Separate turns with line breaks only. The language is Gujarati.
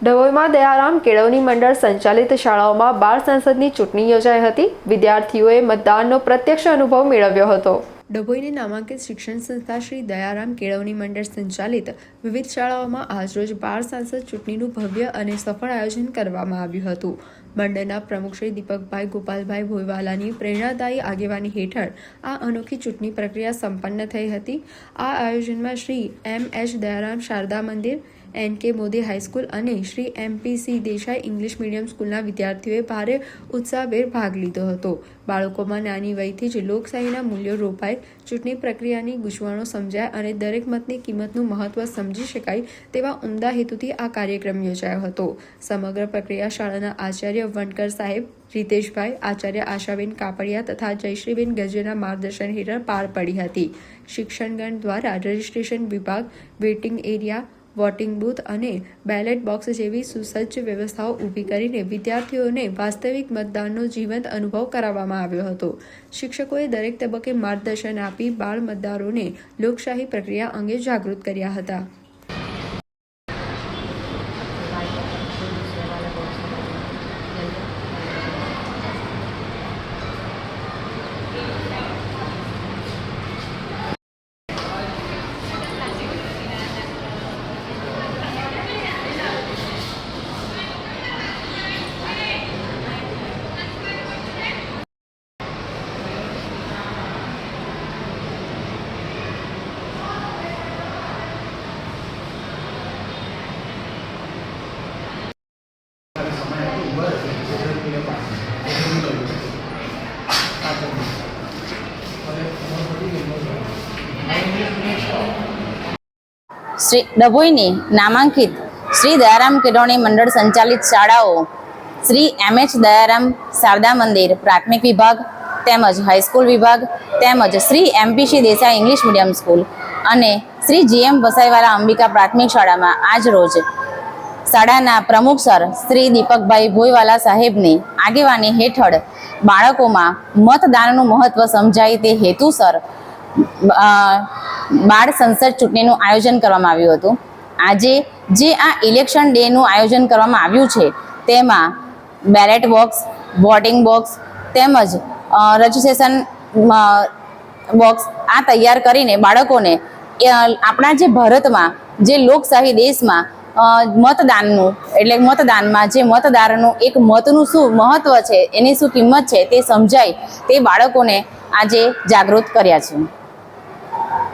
ડભોઈમાં દયારામ કેળવણી મંડળ સંચાલિત શાળાઓમાં બાળ સંસદની ચૂંટણી યોજાઈ હતી। વિદ્યાર્થીઓએ મતદાનનો પ્રત્યક્ષ અનુભવ મેળવ્યો હતો। ડભોઈની નામાંકિત શિક્ષણ સંસ્થા શ્રી દયારામ કેળવણી મંડળ સંચાલિત વિવિધ શાળાઓમાં આજરોજ બાળ સંસદ ચૂંટણીનું ભવ્ય અને સફળ આયોજન કરવામાં આવ્યું હતું। મંડળના પ્રમુખ શ્રી દીપકભાઈ ગોપાલભાઈ ભોયવાલાની પ્રેરણાદાયી આગેવાની હેઠળ આ અનોખી ચૂંટણી પ્રક્રિયા સંપન્ન થઈ હતી। આ આયોજનમાં શ્રી M.H. દયારામ શારદા મંદિર, N.K. મોદી હાઈસ્કૂલ અને Shri M.P.C. Desai English medium સ્કૂલના વિદ્યાર્થીઓએ ભારે ઉત્સાહભેર ભાગ લીધો હતો। બાળકોમાં નાની વયથી જ લોકશાહીના મૂલ્યો રોપાય, ચૂંટણી પ્રક્રિયાની ગૂંચવણો સમજાય અને દરેક મતની કિંમતનું મહત્વ સમજી શકાય તેવા ઉમદા હેતુથી આ કાર્યક્રમ યોજાયો હતો। સમગ્ર પ્રક્રિયા શાળાના આચાર્ય વણકર સાહેબ, રીતેશભાઈ, આચાર્ય આશાબેન કાપડિયા તથા જયશ્રીબેન ગજેના માર્ગદર્શન હેઠળ પાર પડી હતી। શિક્ષણગણ દ્વારા રજિસ્ટ્રેશન વિભાગ, વેઇટિંગ એરિયા, વોટિંગ બૂથ અને બેલેટ બોક્સ જેવી સુસજ્જ વ્યવસ્થાઓ ઊભી કરીને વિદ્યાર્થીઓને વાસ્તવિક મતદાનનો જીવંત અનુભવ કરાવવામાં આવ્યો હતો। શિક્ષકોએ દરેક તબક્કે માર્ગદર્શન આપી બાળ મતદારોને લોકશાહી પ્રક્રિયા અંગે જાગૃત કર્યા હતા।
શ્રી ડભોઈની નામાંકિત શ્રી દયારામ કેળવણી મંડળ સંચાલિત શાળાઓ શ્રી M.H. દયારામ શારદા મંદિર પ્રાથમિક વિભાગ તેમજ હાઈસ્કૂલ વિભાગ તેમજ Shri M.P.C. Desai English medium school અને શ્રી G.M. વસાઈવાલા અંબિકા પ્રાથમિક શાળામાં આજ રોજ શાળાના પ્રમુખ સર શ્રી દીપકભાઈ ભોયવાલા સાહેબની આગેવાની હેઠળ બાળકોમાં મતદાનનું મહત્વ સમજાય તે હેતુસર બાળ સંસદ ચૂંટણીનું આયોજન કરવામાં આવ્યું હતું। આજે જે આ ઇલેક્શન ડેનું આયોજન કરવામાં આવ્યું છે તેમાં બેલેટ બોક્સ, વોટિંગ બોક્સ તેમજ રજિસ્ટ્રેશન બોક્સ આ તૈયાર કરીને બાળકોને આપણા જે ભારતમાં જે લોકશાહી દેશમાં મતદાનમાં જે મતદારનું એક મતનું શું મહત્વ છે, એની શું કિંમત છે તે સમજાય તે બાળકોને આજે જાગૃત કર્યા છે।